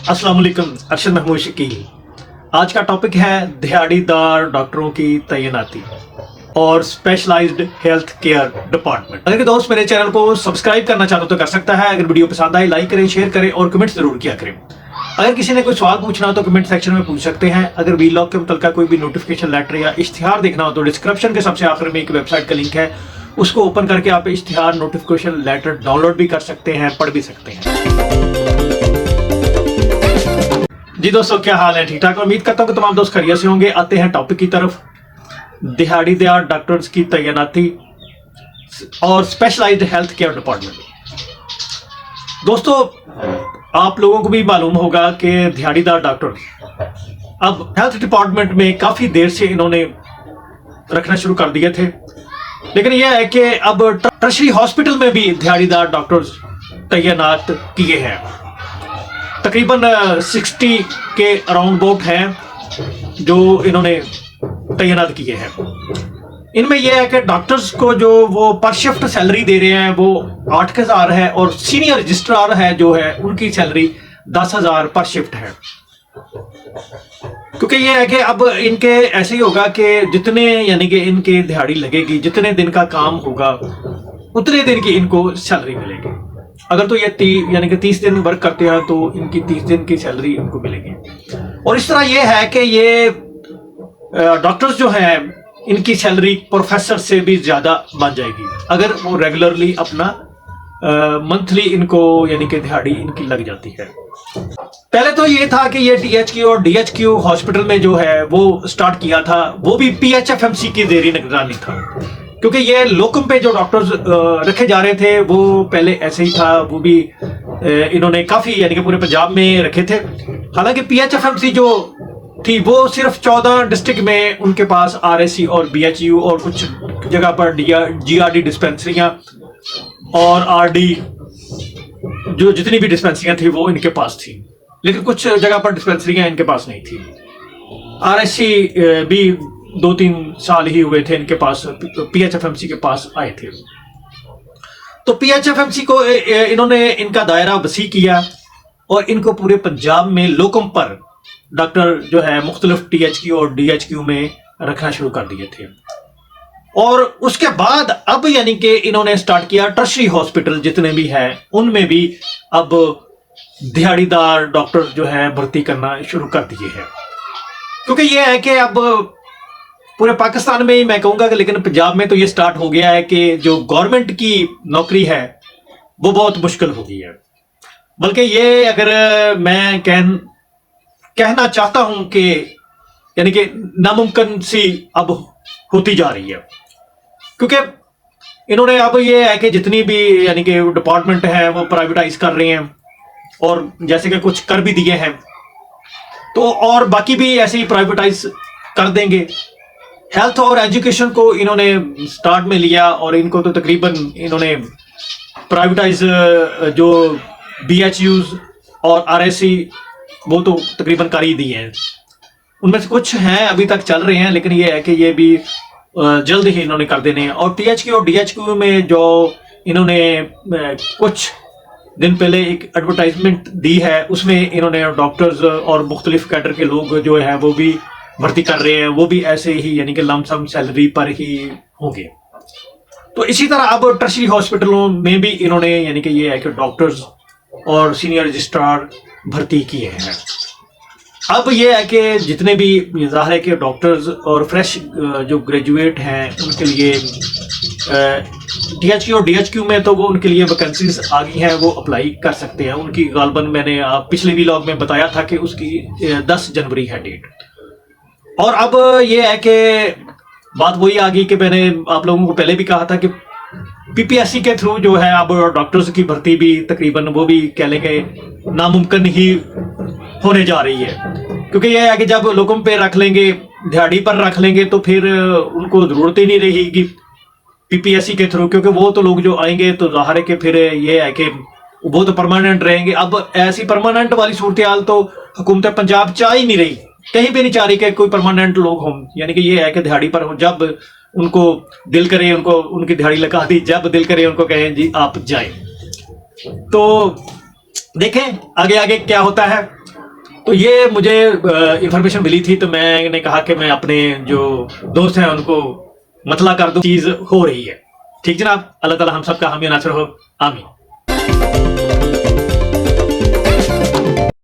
अस्सलाम वालेकुम, अरशद महमूद शकील। आज का टॉपिक है दिहाड़ीदार डॉक्टरों की तैनाती और स्पेशलाइज्ड हेल्थ केयर डिपार्टमेंट। अगर दोस्त मेरे चैनल को सब्सक्राइब करना चाहते हो तो कर सकता है। अगर वीडियो पसंद आए लाइक करें, शेयर करें और कमेंट जरूर किया करें। अगर किसी ने कोई सवाल पूछना हो तो कमेंट सेक्शन में पूछ सकते हैं। अगर वीलॉग के मुतल्लिक़ कोई भी नोटिफिकेशन लेटर या इश्तिहार देखना हो तो डिस्क्रिप्शन के सबसे आखिर में एक वेबसाइट का लिंक है, उसको ओपन करके आप इश्तिहार नोटिफिकेशन लेटर डाउनलोड भी कर सकते हैं, पढ़ भी सकते हैं। जी दोस्तों, क्या हाल है? ठीक ठाक। उम्मीद करता हूँ कि तमाम दोस्त खैरियत से होंगे। आते हैं टॉपिक की तरफ। दिहाड़ीदार डॉक्टर्स की तैनाती और स्पेशलाइज्ड हेल्थ केयर डिपार्टमेंट। दोस्तों, आप लोगों को भी मालूम होगा कि दिहाड़ीदार डॉक्टर अब हेल्थ डिपार्टमेंट में काफी देर से इन्होंने रखना शुरू कर दिए थे, लेकिन यह है कि अब टर्शरी हॉस्पिटल में भी दिहाड़ीदार डॉक्टर्स तैनात किए हैं। तकरीबन 60 के अराउंड बोट हैं जो इन्होंने तैनात किए हैं। इनमें यह है कि डॉक्टर्स को जो वो पर शिफ्ट सैलरी दे रहे हैं वो 8,000 है और सीनियर रजिस्ट्रार है जो है उनकी सैलरी 10,000 पर शिफ्ट है। क्योंकि यह है कि अब इनके ऐसे ही होगा कि जितने यानी कि इनके दिहाड़ी लगेगी, जितने दिन का काम होगा उतने दिन की इनको सैलरी मिलेगी। अगर तो ये यानी कि 30 दिन वर्क करते हैं तो इनकी 30 दिन की सैलरी इनको मिलेगी। और इस तरह ये है कि ये डॉक्टर्स जो हैं इनकी सैलरी प्रोफेसर से भी ज्यादा बन जाएगी अगर वो रेगुलरली अपना मंथली इनको यानी कि दिहाड़ी इनकी लग जाती है। पहले तो ये था कि ये टीएचक्यू और डीएचक्यू हॉस्पिटल में जो है वो स्टार्ट किया था, वो भी पीएचएफएमसी की जेरी निगरानी था। क्योंकि ये लोकम पे जो डॉक्टर्स रखे जा रहे थे वो पहले ऐसे ही था, वो भी इन्होंने काफी यानी कि पूरे पंजाब में रखे थे। हालांकि पीएचएफएमसी जो थी वो सिर्फ 14 डिस्ट्रिक्ट में उनके पास आरएससी और बीएचयू और कुछ जगह पर जीआरडी डिस्पेंसरियां और आरडी जो जितनी भी डिस्पेंसरियां थी वो इनके पास थी, लेकिन कुछ जगह पर डिस्पेंसरियां इनके पास नहीं थी। आरएससी भी 2-3 साल ही हुए थे इनके पास पीएचएफएमसी के पास आए थे। तो पीएचएफएमसी को इन्होंने इनका दायरा वसी किया और इनको पूरे पंजाब में लोकम पर डॉक्टर जो है मुख्तलिफ टीएचक्यू और डीएचक्यू में रखना शुरू कर दिए थे। और उसके बाद अब यानी कि इन्होंने स्टार्ट किया टर्शरी हॉस्पिटल जितने भी हैं उनमें भी अब दिहाड़ीदार डॉक्टर जो है भर्ती करना शुरू कर दिए हैं। क्योंकि यह है कि अब पूरे पाकिस्तान में ही मैं कहूंगा कि, लेकिन पंजाब में तो ये स्टार्ट हो गया है कि जो गवर्नमेंट की नौकरी है वो बहुत मुश्किल हो गई है। बल्कि ये अगर मैं कहना चाहता हूं कि यानी कि नामुमकिन सी अब होती जा रही है। क्योंकि इन्होंने अब ये है कि जितनी भी यानी कि डिपार्टमेंट है वो प्राइवेटाइज कर रहे हैं और जैसे कि कुछ कर भी दिए हैं तो और बाकी भी ऐसे ही प्राइवेटाइज कर देंगे। हेल्थ और एजुकेशन को इन्होंने स्टार्ट में लिया और इनको तो तकरीबन इन्होंने प्राइवेटाइज जो बीएचयूज और आरएससी वो तो तकरीबन कर ही दिए हैं। उनमें से कुछ हैं अभी तक चल रहे हैं, लेकिन ये है कि ये भी जल्द ही इन्होंने कर देने हैं। और टीएचक्यू और डीएचक्यू में जो इन्होंने कुछ दिन पहले एक एडवर्टाइजमेंट दी है उसमें इन्होंने डॉक्टर्स और मुख्तलिफ कैडर के लोग जो है वो भी भर्ती कर रहे हैं, वो भी ऐसे ही यानी कि लमसम सैलरी पर ही होंगे। तो इसी तरह अब टर्शरी हॉस्पिटलों में भी इन्होंने यानी कि ये है कि डॉक्टर्स और सीनियर रजिस्ट्रार भर्ती किए हैं। अब ये है कि जितने भी जाहिर है कि डॉक्टर्स और फ्रेश जो ग्रेजुएट हैं उनके लिए टीएचक्यू और डीएचक्यू में तो वो उनके लिए वैकेंसीज आ गई हैं, वो अप्लाई कर सकते हैं। उनकी गालबन मैंने पिछले व्लॉग में बताया था कि उसकी 10 जनवरी है डेट। और अब ये है कि बात वही आ गई कि मैंने आप लोगों को पहले भी कहा था कि पीपीएससी के थ्रू जो है अब डॉक्टर्स की भर्ती भी तकरीबन वो भी कह लेंगे नामुमकिन ही होने जा रही है। क्योंकि यह है कि जब लोगों पे रख लेंगे, दिहाड़ी पर रख लेंगे तो फिर उनको जरूरत ही नहीं रहेगी पीपीएससी के थ्रू, क्योंकि वो तो लोग जो आएंगे तो जाहिर है कि फिर ये है कि वो तो परमानेंट रहेंगे। अब ऐसी परमानेंट वाली सूरत हाल तो हुकूमत पंजाब चाह ही नहीं रही, कहीं भी नहीं चाह रही कि कोई परमानेंट लोग हों। यानी कि ये है कि दिहाड़ी पर हो, जब उनको दिल करे उनको उनकी दिहाड़ी लगा दी, जब दिल करे उनको कहें जी आप जाएं। तो देखें आगे आगे क्या होता है। तो ये मुझे इंफॉर्मेशन मिली थी, तो मैंने कहा कि मैं अपने जो दोस्त हैं उनको मतला कर दूं, चीज हो रही है। ठीक जनाब, अल्लाह ताला हम सबका हामी नासर हो, आमीन।